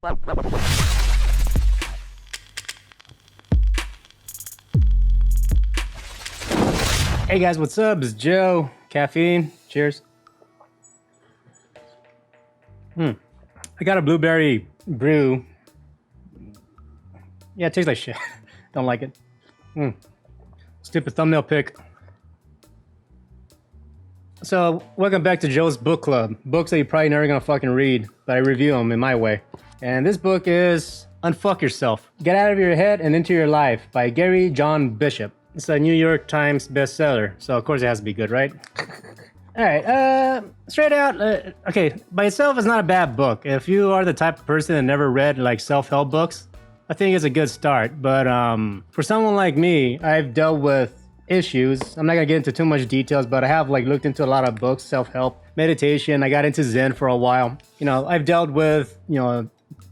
Hey guys, what's up? It's Joe. Caffeine. Cheers. I got a blueberry brew. Yeah, it tastes like shit. Don't like it. Stupid thumbnail pic. So, welcome back to Joe's Book Club. Books that you're probably never gonna fucking read, but I review them in my way. And this book is Unfuck Yourself. Get Out of Your Head and Into Your Life by Gary John Bishop. It's a New York Times bestseller, so of course it has to be good, right? Alright, straight out, okay, by itself it's not a bad book. If you are the type of person that never read like self-help books, I think it's a good start. But for someone like me, I've dealt with issues. I'm not gonna get into too much details, but I have like looked into a lot of books, self-help, meditation. I got into Zen for a while. You know, I've dealt with,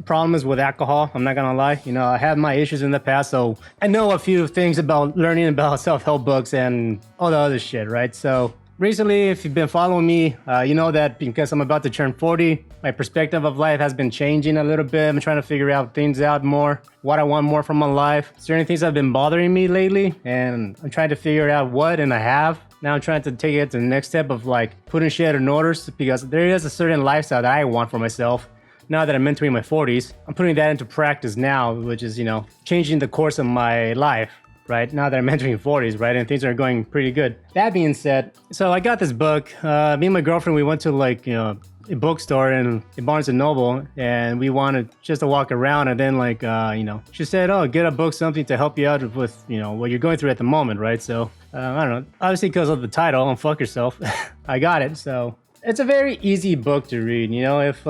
problems with alcohol. I'm not gonna lie. I had my issues in the past, so I know a few things about learning about self-help books and all the other shit, right? So recently, if you've been following me, you know that because I'm about to turn 40, my perspective of life has been changing a little bit. I'm trying to figure out things out more, what I want more from my life. Certain things have been bothering me lately, and I'm trying to figure out what, and I have. Now I'm trying to take it to the next step of like putting shit in order, because there is a certain lifestyle that I want for myself. Now that I'm entering my 40s, I'm putting that into practice now, which is, changing the course of my life, right? Now that I'm entering 40s, right? And things are going pretty good. That being said, so I got this book. Me and my girlfriend, we went to a bookstore in Barnes & Noble, and we wanted just to walk around, and then she said, oh, get a book, something to help you out with, what you're going through at the moment, right? So, I don't know, obviously because of the title, Unfuck Yourself, I got it. So it's a very easy book to read, if,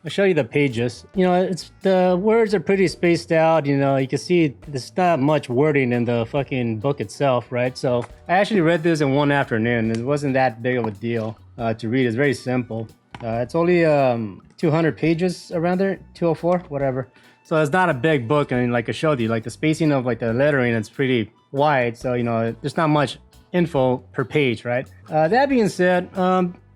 I'll show you the pages. It's the words are pretty spaced out. You can see there's not much wording in the fucking book itself, right? So I actually read this in one afternoon. It wasn't that big of a deal to read. It's very simple. It's only 200 pages around there, 204, whatever. So it's not a big book. And like I showed you, like the spacing of like the lettering, it's pretty wide. So there's not much info per page, right? That being said,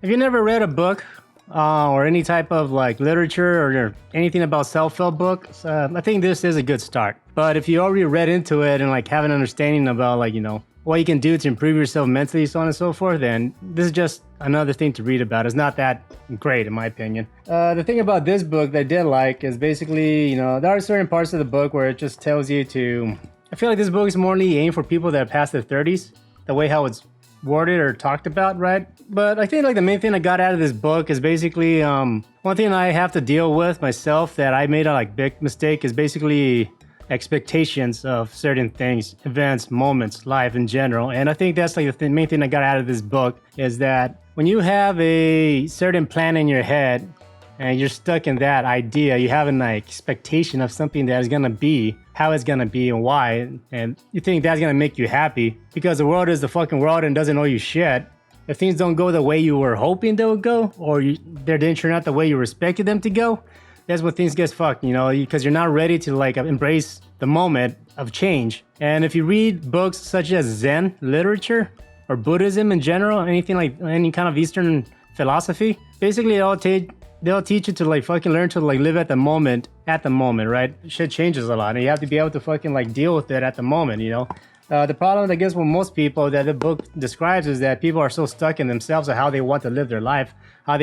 if you never read a book, or any type of like literature or anything about self-help books, I think this is a good start. But if you already read into it and like have an understanding about what you can do to improve yourself mentally, so on and so forth, then this is just another thing to read about. It's not that great in my opinion. The thing about this book that I did like is basically, there are certain parts of the book where it just tells you to, I feel like this book is more aimed for people that are past their 30s, the way how it's worded or talked about, right? But I think like the main thing I got out of this book is basically one thing I have to deal with myself that I made a big mistake is basically expectations of certain things, events, moments, life in general. And I think that's like the main thing I got out of this book is that when you have a certain plan in your head and you're stuck in that idea, you have an expectation of something that is gonna be, how it's gonna be and why, and you think that's gonna make you happy because the world is the fucking world and doesn't owe you shit. If things don't go the way you were hoping they would go, or they didn't turn out the way you expected them to go, that's when things get fucked, because you're not ready to embrace the moment of change. And if you read books such as Zen literature or Buddhism in general, anything like any kind of Eastern philosophy, basically they'll teach you to fucking learn to live at the moment, right? Shit changes a lot and you have to be able to fucking deal with it at the moment, The problem, I guess, with most people that the book describes is that people are so stuck in themselves of how they want to live their life, how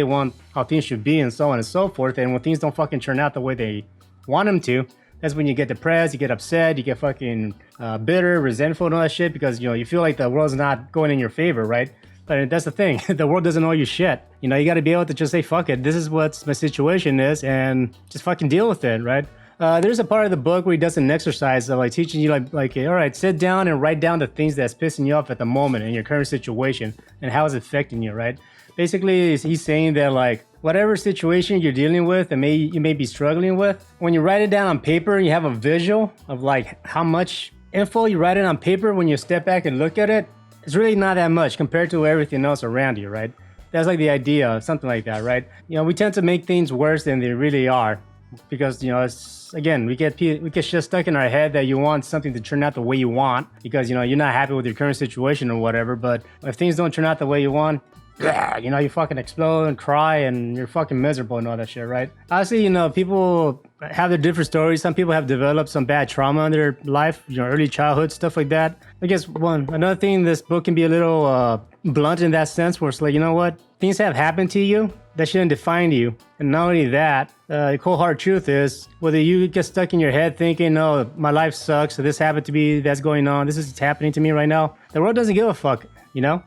things should be, and so on and so forth. And when things don't fucking turn out the way they want them to, that's when you get depressed, you get upset, you get fucking bitter, resentful, and all that shit because, you feel like the world's not going in your favor, right? But that's the thing. The world doesn't owe you shit. You got to be able to just say, fuck it, this is what my situation is, and just fucking deal with it, right? There's a part of the book where he does an exercise of teaching you all right, sit down and write down the things that's pissing you off at the moment in your current situation and how it's affecting you, right? Basically, he's saying that whatever situation you're dealing with and you may be struggling with, when you write it down on paper and you have a visual of how much info you write it on paper, when you step back and look at it, it's really not that much compared to everything else around you, right? That's the idea, something like that, right? We tend to make things worse than they really are. Because it's, again, we get shit stuck in our head that you want something to turn out the way you want because you're not happy with your current situation or whatever. But if things don't turn out the way you want, you know, you fucking explode and cry and you're fucking miserable and all that shit, right? Obviously, you know, people have their different stories. Some people have developed some bad trauma in their life, you know, early childhood, stuff like that. I guess another thing, this book can be a little blunt in that sense, where it's like, you know what? Things have happened to you that shouldn't define you. And not only that, the cold hard truth is, whether you get stuck in your head thinking, oh, my life sucks, so this happened to me, that's going on, this is happening to me right now, the world doesn't give a fuck, you know?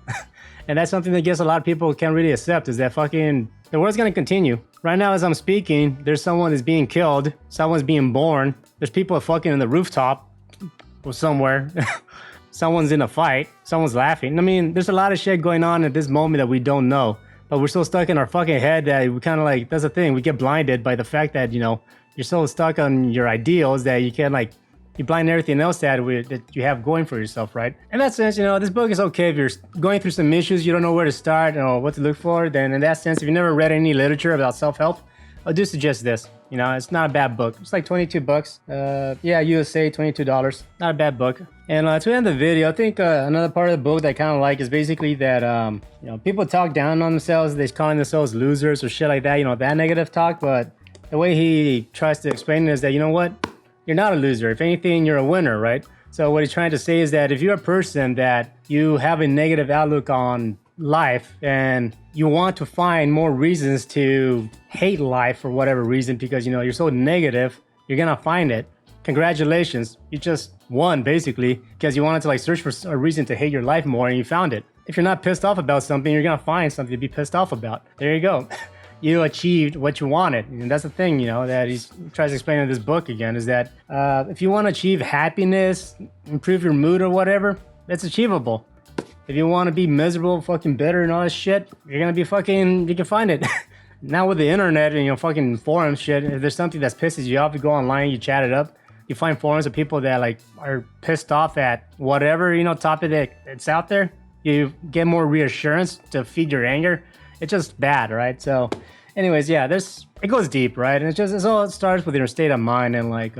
And that's something that I guess a lot of people can't really accept, is that fucking the world's gonna continue. Right now, as I'm speaking, there's someone that's being killed, someone's being born, there's people fucking in the rooftop or somewhere, someone's in a fight, someone's laughing. I mean, there's a lot of shit going on at this moment that we don't know, but we're so stuck in our fucking head that we kind of like, that's the thing, we get blinded by the fact that, you know, you're so stuck on your ideals that you can't like, you blind everything else that you have going for yourself, right? In that sense, you know, this book is okay if you're going through some issues, you don't know where to start or what to look for. Then in that sense, if you never read any literature about self-help, I do suggest this. You know, it's not a bad book. It's like 22 bucks. Yeah, USA, $22. Not a bad book. And to end the video, I think another part of the book that I kind of like is basically that, you know, people talk down on themselves. They're calling themselves losers or shit like that, you know, that negative talk. But the way he tries to explain it is that, you know what? You're not a loser. If anything, you're a winner, right? So what he's trying to say is that if you're a person that you have a negative outlook on life and you want to find more reasons to hate life for whatever reason because, you know, you're so negative, you're gonna find it. Congratulations. You just won, basically, because you wanted to like search for a reason to hate your life more and you found it. If you're not pissed off about something, you're gonna find something to be pissed off about. There you go. You achieved what you wanted. And that's the thing, you know, that he tries to explain in this book again, is that if you want to achieve happiness, improve your mood or whatever, it's achievable. If you want to be miserable, fucking bitter and all this shit, you're going to be fucking, you can find it. Now with the internet and, you know, fucking forums shit, if there's something that pisses you off, you go online, you chat it up, you find forums of people that like are pissed off at whatever, you know, topic that's out there, you get more reassurance to feed your anger. It's just bad, right? So anyways, yeah, it goes deep, right? And it all starts with your state of mind. And like,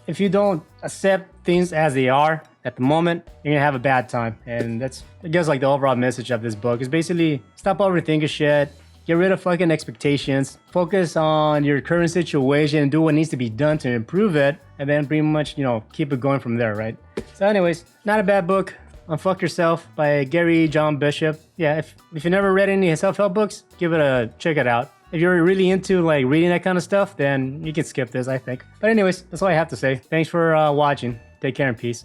if you don't accept things as they are at the moment, you're gonna have a bad time. And that's, I guess, like the overall message of this book is basically stop overthinking shit, get rid of fucking expectations, focus on your current situation and do what needs to be done to improve it. And then pretty much, you know, keep it going from there, right? So anyways, not a bad book. Unfuck Yourself by Gary John Bishop. Yeah, if you never read any self-help books, check it out. If you're really into like reading that kind of stuff, then you can skip this, I think. But anyways, that's all I have to say. Thanks for watching. Take care and peace.